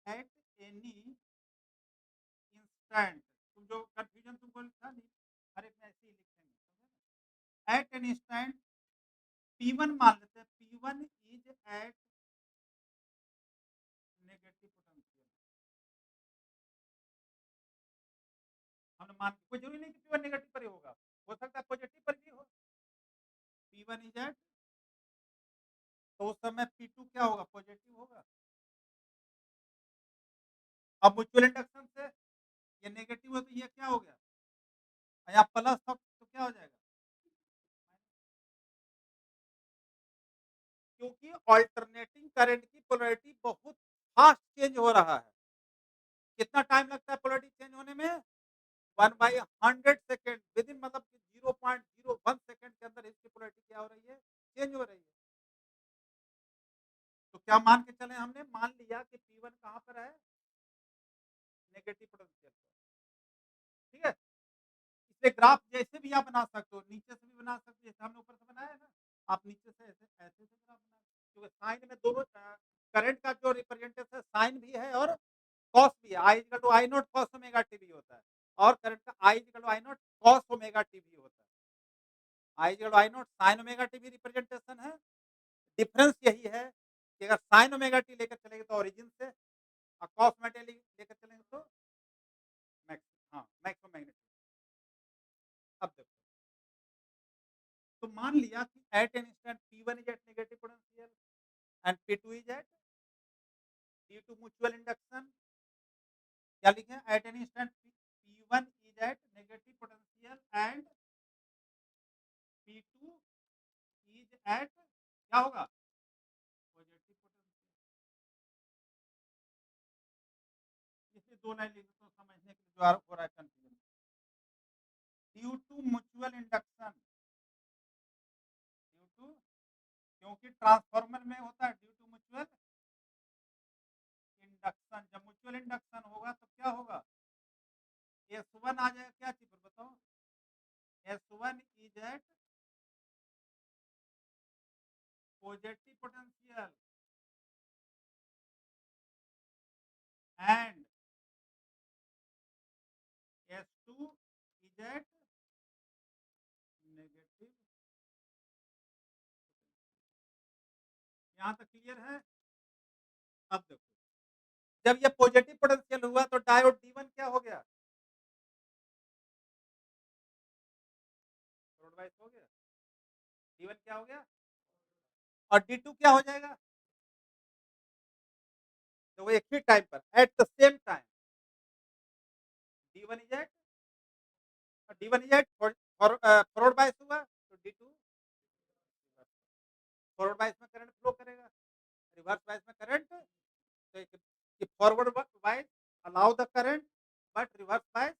एट एनी इंस्टेंट, तुम जो कंफ्यूजन तुमको लिखा नहीं, हर एक में ऐसे ही लिखेंगे। एट एनी इंस्टेंट P1 मान लेते हैं, P1 is at negative potential. हमने मान, कोई जरूरी नहीं कि P1 नेगेटिव पर ही होगा, हो सकता है पॉजिटिव पर भी हो। P1 इज एट, तो उस समय P2 क्या होगा, पॉजिटिव होगा। अब म्यूचुअल इंडक्शन से ये नेगेटिव हो तो ये क्या हो गया, यहाँ प्लस था तो क्या हो जाएगा, क्योंकि अल्टरनेटिंग करंट की पोलैरिटी बहुत फास्ट चेंज हो रहा है। कितना टाइम लगता है पोलैरिटी चेंज होने में, 1/100 सेकेंड, विद इन मतलब 0.01 सेकेंड के अंदर इसकी पोलैरिटी क्या हो रही है, चेंज हो रही है। तो क्या मान के चले, हमने मान लिया कि P1 कहाँ पर है, नेगेटिव पोटेंशियल पर, ठीक है। इसलिए ग्राफ जैसे भी आप बना सकते हो, नीचे से भी बना सकते हो, जैसे हमने ऊपर से बनाया है ना, आप नीचे से ऐसे ऐसे से ग्राफ बना, क्योंकि साइन में दोनों करंट का जो रिप्रेजेंटेशन है, साइन भी है और कॉस भी है। I equal to I not cos omega t भी होता है, और करंट का I equal to I not cos omega t भी होता है। I equal to I not sine omega t भी रिप्रेजेंटेशन है। डिफरेंस यही है कि अगर साइन ओमेगा टी लेकर चलेंगे तो ओरिजिन से, और कॉस ओमेगा टी लेकर चलेंगे तो मैक्स, हाँ मैक्सिमम मैग्नीट्यूड। अब देखो, तो मान लिया कि at an instant P1 is at negative potential and P2 is at due to mutual induction क्या लिखे at an instant P1 is at negative potential and P2 is at क्या होगा पॉजिटिव पोटेंशियल। इसलिए दो लाइन लिखे तो समझने के लिए जो हो रहा है confusion due to mutual induction due to क्योंकि ट्रांसफार्मर में होता है ड्यू टू म्यूचुअल इंडक्शन। जब म्यूचुअल इंडक्शन होगा तो क्या होगा S1 आ जाएगा क्या चीज पर बताओ S1 is at positive potential and S2 is at negative. यहाँ तक क्लियर है। अब देखो जब ये पॉजिटिव पोटेंशियल हुआ तो डायोड D1 क्या हो गया वाइज हो गया D1 क्या हो गया और D2 क्या हो जाएगा तो वो एक ही टाइम पर at the same time D1 is at D1 is at forward bias हुआ तो D2 फॉरवर्ड बायस में करंट फ्लो करेगा रिवर्स बायस में करंट तो forward bias allow the current but reverse bias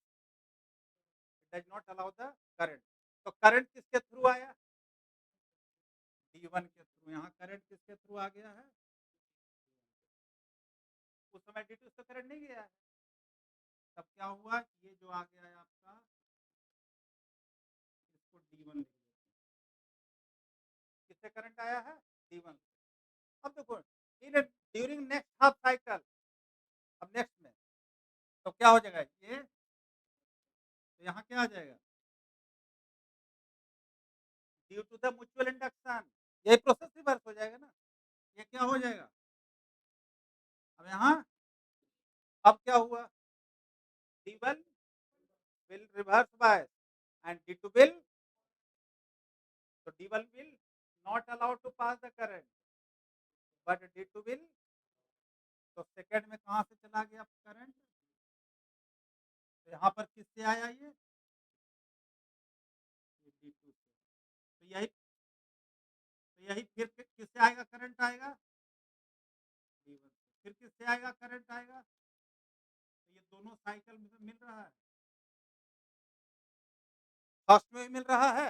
does not allow the current. तो current किसके through आया D1 के थ्रू। यहाँ करंट किसके थ्रू आ गया है उस समय D2 से करंट नहीं गया है। तब क्या हुआ ये जो आ गया है आपका इसको D1 लिख दिया किससे करंट आया है D1। अब देखो in during next half cycle अब नेक्स्ट में तो क्या हो जाएगा ये तो यहाँ क्या आ जाएगा due to the mutual induction यही प्रोसेस रिवर्स हो जाएगा ना ये क्या हो जाएगा अब यहाँ अब क्या हुआ D1 will reverse bias and D2 will so D1 will not allow to pass the current but D2 will तो सेकंड में कहाँ से चला गया करंट तो यहाँ पर किससे आया ये D2 से। तो यही फिर किससे आएगा करंट आएगा D1 से। फिर किससे आएगा करंट आएगा तो ये दोनों साइकिल में मिल रहा है फर्स्ट में भी मिल रहा है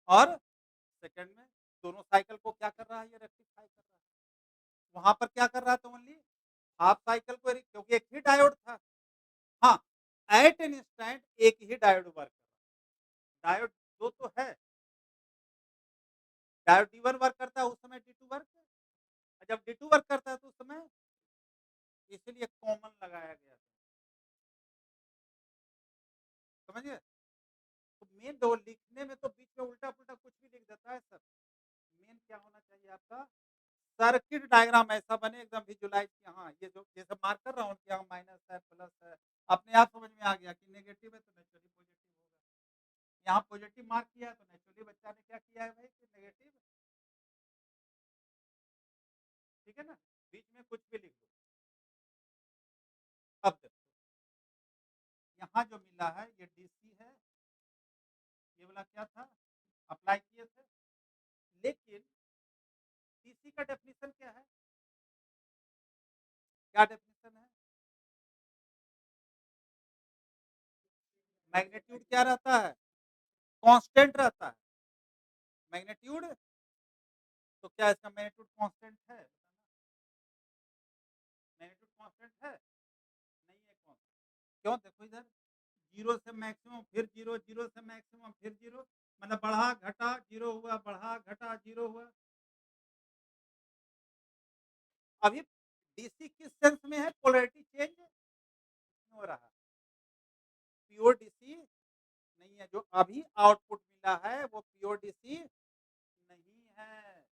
और सेकंड में दोनों साइकिल को क्या कर रहा है ये रेक्टिफाई कर रहा है। वहां पर क्या कर रहा था ओनली हाफ साइकिल को क्योंकि एक ही डायोड था हाँ एट एन इंस्टेंट एक ही डायोड वर्क कर रहा है डायोड दो तो है डायोड D1 वर्क करता है उस समय D2 वर्क जब D2 वर्क करता है तो उस समय इसलिए कॉमन लगाया गया था समझिए तो मेन दो लिखने में तो बीच में उल्टा पुल्टा कुछ भी लिख देता है सर मेन क्या होना चाहिए आपका सर्किट डायग्राम ऐसा बने एकदम विजुलाइज कि हाँ ये जो जैसे मार्क कर रहा हूँ कि यहाँ माइनस है प्लस है अपने आप समझ में आ गया कि नेगेटिव है तो नेचुरली पॉजिटिव होगा यहाँ पॉजिटिव मार्क किया है तो नेचुरली बच्चा ने क्या किया है भाई कि नेगेटिव ठीक है ना बीच में कुछ भी लिख दो। अब देखो यहाँ जो मिला है ये डीसी है ये वाला क्या था अप्लाई किए थे लेकिन डीसी का डेफिनेशन क्या है क्या डेफिनेशन है मैग्नीट्यूड क्या रहता है कांस्टेंट रहता है मैग्नीट्यूड तो क्या इसका मैग्नीट्यूड कांस्टेंट है मैग्नीट्यूड कांस्टेंट है नहीं है कांस्टेंट क्यों देखो इधर जीरो से मैक्सिमम फिर जीरो जीरो से मैक्सिमम फिर जीरो मतलब बढ़ा घटा जीरो हुआ बढ़ा घटा जीरो हुआ अभी डीसी किस सेंस में है पोलैरिटी चेंज नहीं हो रहा प्योर डीसी नहीं है जो अभी आउटपुट मिला है वो प्योर डीसी नहीं है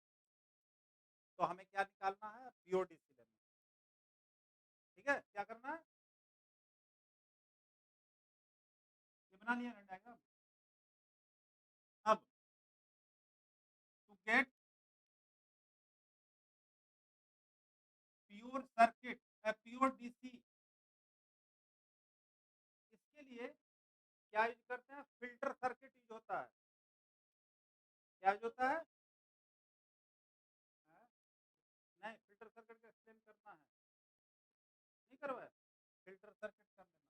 तो हमें क्या निकालना है प्योर डीसी लेना ठीक है क्या करना है ये बना लिया ना डायग्राम अब to get pure circuit pure DC, इसके लिए क्या यूज करते हैं? फिल्टर सर्किट यूज होता है। क्या यूज होता है? हाँ? नहीं, फिल्टर सर्किट का एक्सप्लेन करना है, नहीं करवाया? फिल्टर सर्किट कर लेना,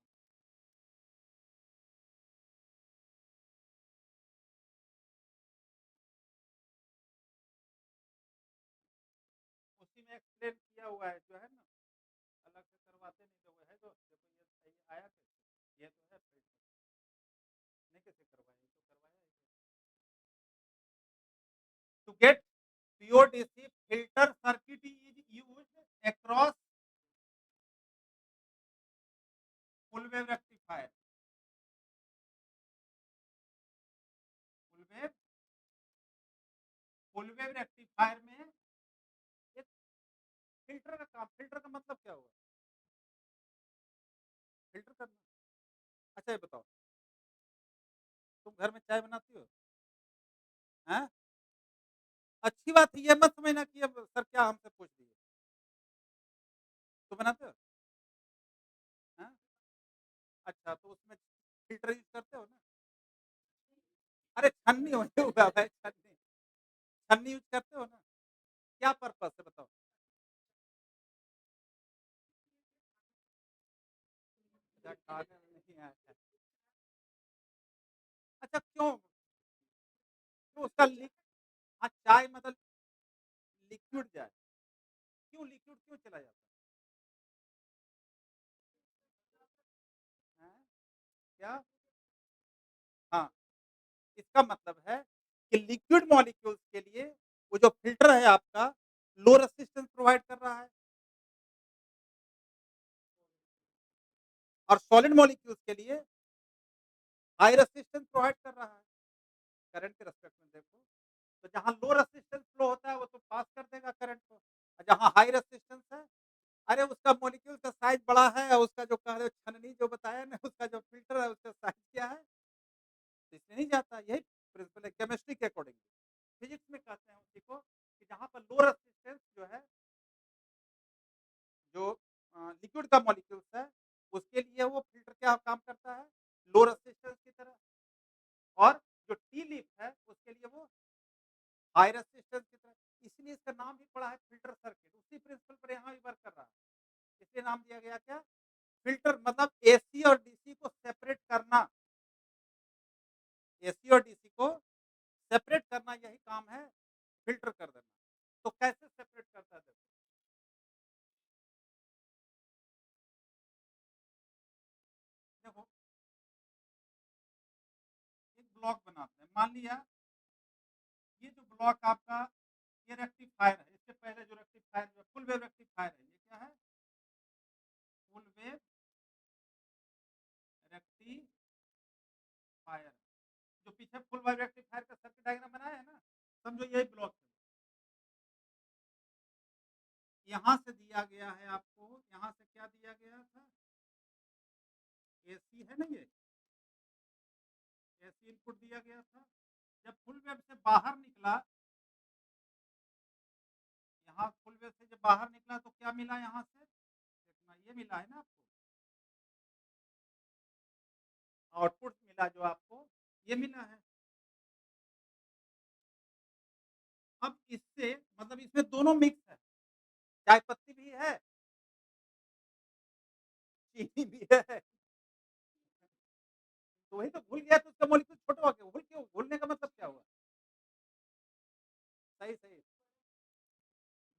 उसी में एक्सप्लेन किया हुआ है जो है ना, अलग से करवाते नहीं, तो वो है जो देखो ये सही आया कैसे, ये तो है फिल्टर, नहीं कैसे करवाया, ये तो करवाया है। To get pure DC, filter circuit is used across full wave rectifier. full wave full wave rectifier में एक फिल्टर का काम, फिल्टर का मतलब क्या हुआ? फिल्टर करना। अच्छा ये बताओ, तुम घर में चाय बनाती हो? हैं? अच्छी बात है, ये मत समझना कि अब सर क्या हमसे पूछ दिए, तुम बनाते हो? हैं? अच्छा, तो उसमें फिल्टर यूज करते हो ना? अरे छन्नी होते हुआ भाई, छन्नी, छन्नी यूज करते हो ना? क्या पर्पस है बताओ? क्या खाने में नहीं आया है? अच्छा क्यों, क्यों उसका लिक, हाँ चाय मतलब लिक्विड जाए, क्यों लिक्विड क्यों चला जाता है? हैं? क्या? हाँ, इसका मतलब है कि लिक्विड मॉलिक्यूल्स के लिए वो जो फ़िल्टर है आपका, लो रेजिस्टेंस प्रोवाइड कर रहा है, और सॉलिड मॉलिक्यूल्स के लिए हाई रेजिस्टेंस प्रोवाइड कर रहा है। करंट के रिस्पेक्ट में देखो, तो जहाँ लो रेजिस्टेंस फ्लो होता है वो तो पास कर देगा करंट को, और जहाँ हाई रेजिस्टेंस है, अरे उसका मॉलिक्यूल का साइज़ बड़ा है, और उसका जो कह रहे हो छननी जो बताया ना, उसका जो फ़िल्टर है उसका साइज़ क्या है? तो इसमें नहीं जाता, यही प्रिंसिपल है केमिस्ट्री के अकॉर्डिंग। फिजिक्स में कहते हैं उसी को कि जहाँ पर लो रेजिस्टेंस जो है, जो लिक्विड का मॉलिक्यूल्स है, उसके लिए वो फ़िल्टर क्या काम करता है? लो रेजिस्टेंस की तरह, और जो टी लीफ है उसके लिए वो हाई रेजिस्टेंस की तरह, इसलिए इसका नाम भी पड़ा है फ़िल्टर सर्किट, उसी प्रिंसिपल पर यहाँ भी वर्क कर रहा है। इसलिए नाम दिया गया क्या? फ़िल्टर, मतलब एसी और डीसी को सेपरेट करना, एसी और डीसी को सेपरेट करना यही काम है, फ़िल्टर कर देना। तो कैसे सेपरेट करता है देखो? देखो, एक ब्लॉक बनाते हैं, मान लिया ये जो ब्लॉक आपका, ये रेक्टिफायर है, इससे पहले जो रेक्टिफायर जो फुल वेव रेक्टिफायर है, ये क्या है? फुल वेव रेक्टिफायर, जो पीछे फुल वेव रेक्टिफायर का सर्किट डायग्राम बनाया है ना, समझो यही ब्लॉक है। यहाँ से दिया गया है आपको, यहाँ से क्या दिया गया था? एसी है ना, ये एसी इनपुट दिया गया था। जब फुल वेव से बाहर निकला, यहाँ फुल वेव से जब बाहर निकला तो क्या मिला यहाँ से? देखना, ये मिला है ना आपको, आउटपुट मिला जो आपको, ये मिला है। अब इससे मतलब इसमें दोनों मिक्स है, चाय पत्ती भी है, चीनी भी है, तो वही तो घुल गया, तो उसका मॉलिक्यूल छोटा हो गया, घुल क्यों? घुलने का मतलब क्या हुआ? सही, सही।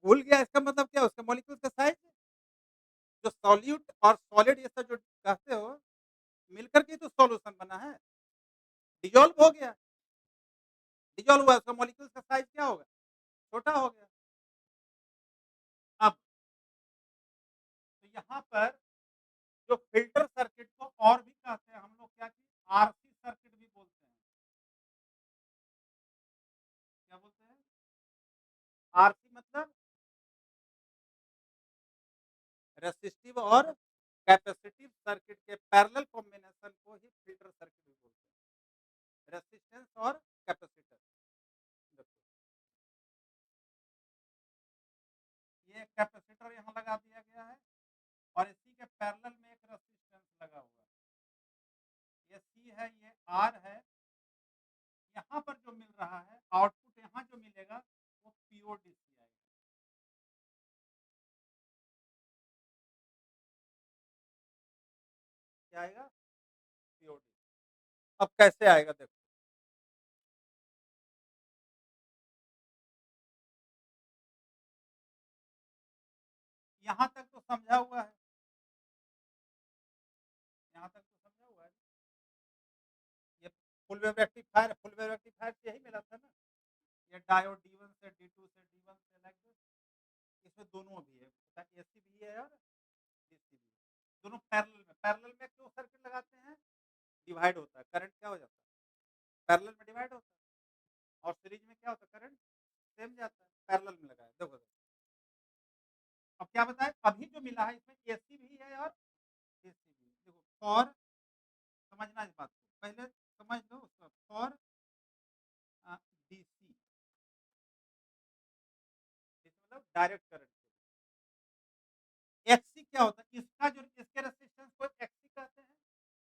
घुल गया इसका मतलब क्या? उसका मॉलिक्यूल का साइज़, जो सॉल्यूट और सॉलिड ये सब जो कहते हो, मिलकर के तो सॉल्यूशन बना है, डिसॉल्व हो गया, डिसॉल्व हुआ, उसका मॉलिक्यूल का साइज़ क्या होगा? छोटा हो गया। अब तो यहाँ पर जो फ़िल्टर सर्किट को और भी कहते हैं हम लोग क्या, कि आरसी सर्किट भी बोलते हैं। क्या बोलते हैं? आरसी मतलब रेसिस्टिव और कैपेसिटिव सर्किट के पैरेलल कॉम्बिनेशन को ही फ़िल्टर सर्किट भी बोलते हैं। रेजिस्टेंस और कैपेसिटर। देखो, ये कैपेसिटर यहाँ लगा दिया गया है, है, ये आर है, यहाँ पर जो मिल रहा है आउटपुट, यहाँ जो मिलेगा वो पीओ डीसी आएगा। क्या आएगा? PO DC. अब कैसे आएगा देखो, यहाँ तक तो समझा हुआ है, यहाँ तक तो समझा हुआ है। ये full wave rectifier, full wave rectifier से यही मिला था ना, ये डायोड D1 से D2 से D1 से लाइक दिस, इसमें दोनों भी है, एसी भी है और डीसी भी है, दोनों पैरेलल में। पैरेलल में क्यों सर्किट लगाते हैं? डिवाइड होता है, करंट क्या हो जाता है, पैरेलल में डिवाइड होता है, और सीरीज में क्या होता है, करंट सेम जाता है। पैरेलल में लगाया, देखो देखो। अब क्या बताए, अभी जो मिला है इसमें एसी भी है और डीसी भी है। देखो फॉर, समझना इस बात को, पहले समझ लो उसका, फॉर डीसी मतलब डायरेक्ट करंट। एक्सी क्या होता है, इसका जो, इसके रेसिस्टेंस को एक्सी कहते हैं,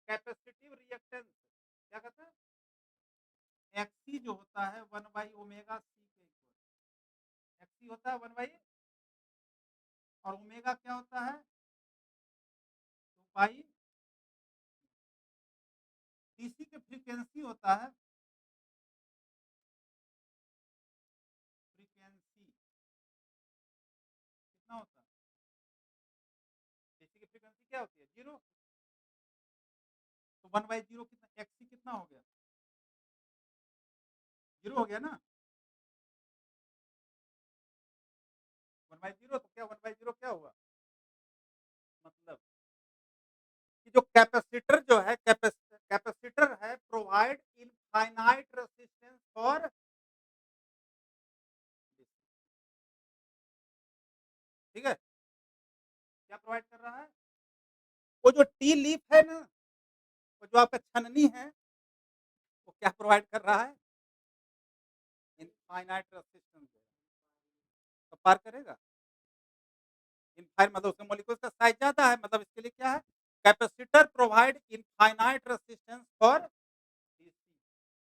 कैपेसिटिव रिएक्टेंस। क्या कहते हैं? एक्सी जो होता है 1/ओमेगा सी के इक्वल, एक्सी होता है 1/, और ओमेगा क्या होता है 2 पाई। डीसी के फ्रीक्वेंसी होता है, फ्रीक्वेंसी कितना होता है, डीसी की फ्रीक्वेंसी क्या होती है, 0। तो 1/0 कितना, एक्सी कितना हो गया, 0 हो गया ना। 1/0, तो क्या 1/0 क्या हुआ, मतलब कि जो कैपेसिटर जो है, कैपेसिटर है प्रोवाइड इनफाइनाइट रेजिस्टेंस फॉर, ठीक है, क्या प्रोवाइड कर रहा है, वो जो टी लीफ है ना, वो जो आपका छननी है, वो क्या प्रोवाइड कर रहा है, इनफाइनाइट रेजिस्टेंस। तो पार करेगा, इनफाइनाइट मतलब उसके मॉलिक्यूल्स का साइज ज्यादा है, मतलब इसके लिए क्या है, capacitor provide infinite resistance for DC.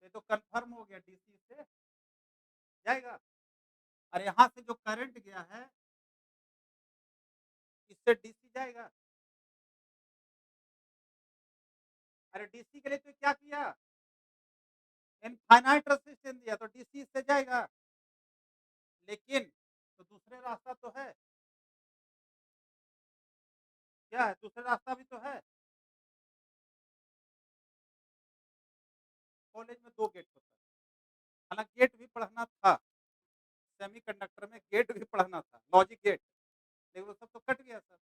ये तो कंफर्म हो गया, डीसी से जाएगा। और यहाँ से जो करंट गया है, इससे डीसी जाएगा। अरे डीसी के लिए तो क्या किया, इनफाइनाइट रेजिस्टेंस दिया, तो डीसी से जाएगा। लेकिन तो दूसरे रास्ता तो है, क्या है, दूसरा रास्ता भी तो है। कॉलेज में 2 गेट होता है, हालांकि गेट भी पढ़ना था, सेमीकंडक्टर में गेट भी पढ़ना था, लॉजिक गेट, लेकिन वो सब तो कट गया सर।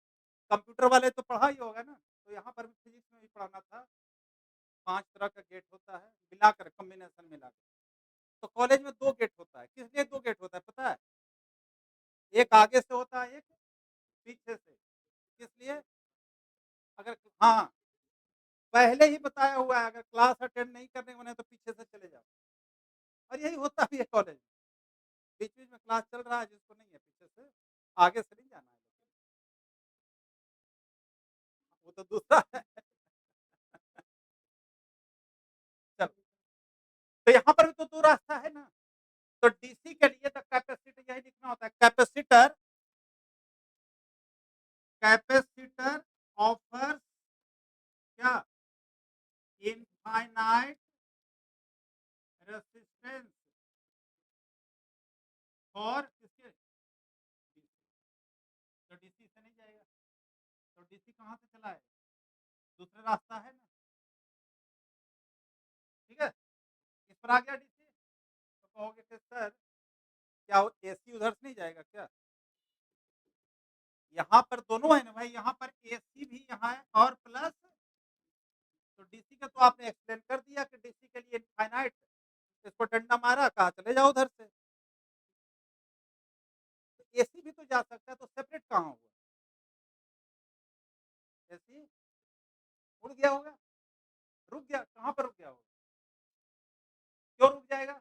कंप्यूटर वाले तो पढ़ा ही होगा ना, तो यहाँ पर भी फिजिक्स में भी पढ़ाना था। 5 तरह का गेट होता है, मिलाकर कॉम्बिनेशन मिलाकर। तो कॉलेज में 2 गेट होता है, किस लिए 2 गेट होता है पता है? एक आगे से होता है, एक पीछे से। किस लिए? अगर, हाँ, पहले ही बताया हुआ है, अगर क्लास अटेंड नहीं करने वाले तो पीछे से चले जाओ। और यही होता भी है कॉलेज में, बीच-बीच में क्लास चल रहा है, जिसको नहीं है पीछे से, आगे से नहीं जाना है, वो तो दूसरा है। चलो, तो यहाँ पर भी तो 2 रास्ता है ना। तो डीसी के लिए तो कैपेसिटर यही लिखना होता है, कैपेसिटर, कैपेसिटर ऑफर्स क्या, इनफाइनाइट रेजिस्टेंस फॉर किसके, तो डीसी से नहीं जाएगा। तो डीसी कहाँ से चला है, दूसरा रास्ता है ना, ठीक है। इस पर आ गया डीसी, तो कहोगे कि सर क्या एसी उधर से नहीं जाएगा क्या, यहाँ पर दोनों है ना भाई, यहाँ पर एसी भी यहाँ है और प्लस, तो डीसी का तो आपने एक्सप्लेन कर दिया कि डीसी के लिए इनफाइनाइट, इसको डंडा मारा, कहा चले जाओ उधर से। तो एसी भी तो जा सकता है, तो सेपरेट कहाँ हुआ, एसी उड़ गया होगा, रुक गया, कहाँ पर रुक गया होगा, क्यों रुक जाएगा?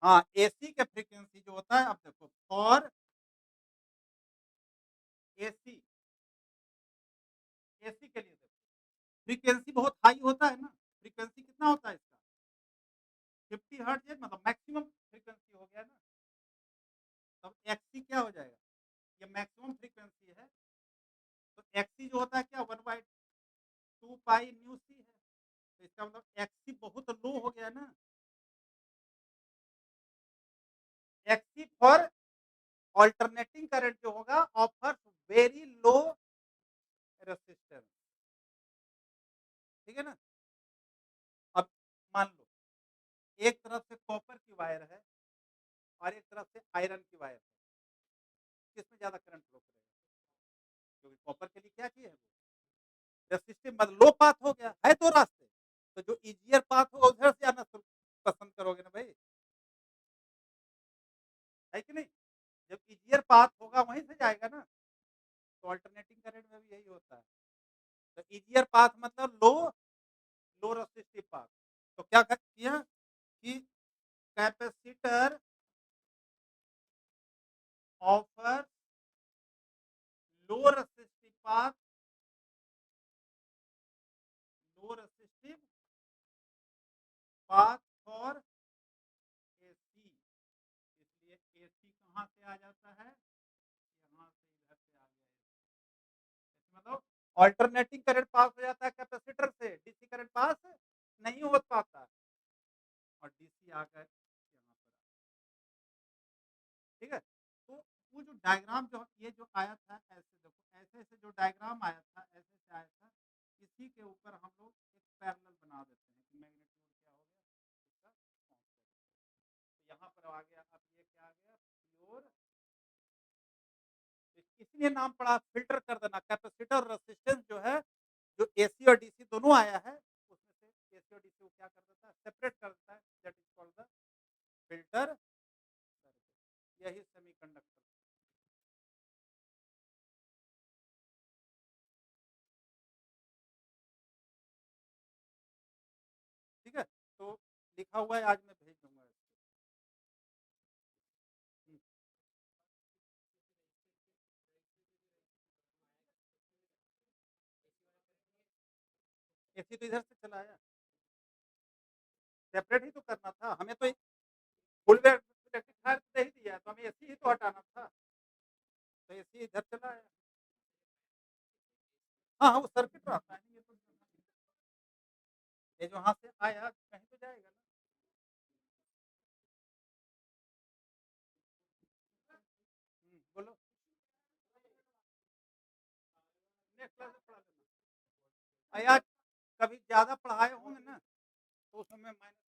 हाँ, एसी के फ्रीक्वेंसी जो होता है, अब देखो फॉर एसी, एसी के लिए देखो फ्रीक्वेंसी बहुत हाई होता है ना, फ्रीक्वेंसी कितना होता है इसका 50 हर्ट्ज है, मतलब मैक्सिमम फ्रीक्वेंसी हो गया ना। तब एक्सी क्या हो जाएगा, ये मैक्सिमम फ्रीक्वेंसी है, तो एक्सी जो होता है क्या 1/2 पाई न्यू सी है, तो इसका मतलब एक्सी बहुत लो हो गया ना। एक्सी फॉर ऑल्टरनेटिंग करंट जो होगा ऑफर्स वेरी लो रेसिस्टेंस, ठीक है ना। अब मान लो एक तरफ से कॉपर की वायर है और एक तरफ से आयरन की वायर है, किसमें ज्यादा करंट फ्लो करेगा, क्योंकि कॉपर के लिए क्या किए है वो रेसिस्टिव, मतलब लो पाथ हो गया है, दो रास्ते, तो जो इजियर पाथ होगा उधर से आना पसंद करोगे ना भाई, है कि नहीं। जब इजियर पाथ होगा वहीं से जाएगा ना, तो अल्टरनेटिंग करंट में भी यही होता है। तो इजियर पाथ मतलब लो लो रेसिस्टिव पाथ, तो क्या किया कि capacitor offer low resistive path, low resistive path for AC, इसलिए एसी कहाँ से आ जाता है, यहाँ से इधर से आ गया, मतलब ऑल्टरनेटिंग करंट पास हो जाता है कैपेसिटर से, डीसी करंट पास नहीं हो पाता, और डीसी आकर यहाँ पर, ठीक है। तो वो जो डायग्राम जो ये जो आया था, ऐसे देखो ऐसे ऐसे जो डायग्राम आया था, ऐसे ऐसे आया था, इसी के ऊपर हम लोग एक पैरेलल बना देते हैं कि मैग्नीट्यूड क्या हो गया इसका कांस्टेंट, तो यहाँ पर आ गया, अब ये क्या आ गया प्योर, इसलिए नाम पड़ा फिल्टर कर देना, कैपेसिटर रेसिस्टेंस जो है, जो एसी और डीसी दोनों आया है उसमें से एसी और डीसी को क्या कर देता है, सेपरेट कर देता है, that is called the filter circuit, यही सेमीकंडक्टर, ठीक है। तो लिखा हुआ है, आज मैं भेज दूंगा इसको। एसी तो इधर से चला आया, सेपरेट ही तो करना था हमें, तो फुल रेक्टिफायर दे ही दिया, तो हमें एसी ही तो हटाना था, तो एसी इधर चला आया। हाँ हाँ, वो सर्किट रहता है, ये तो ये जो यहाँ से आया कहीं तो जाएगा ना। बोलो, नेक्स्ट क्लास में पढ़ा देना, यार कभी ज्यादा पढ़ाए होंगे ना, तो उसमें माइनस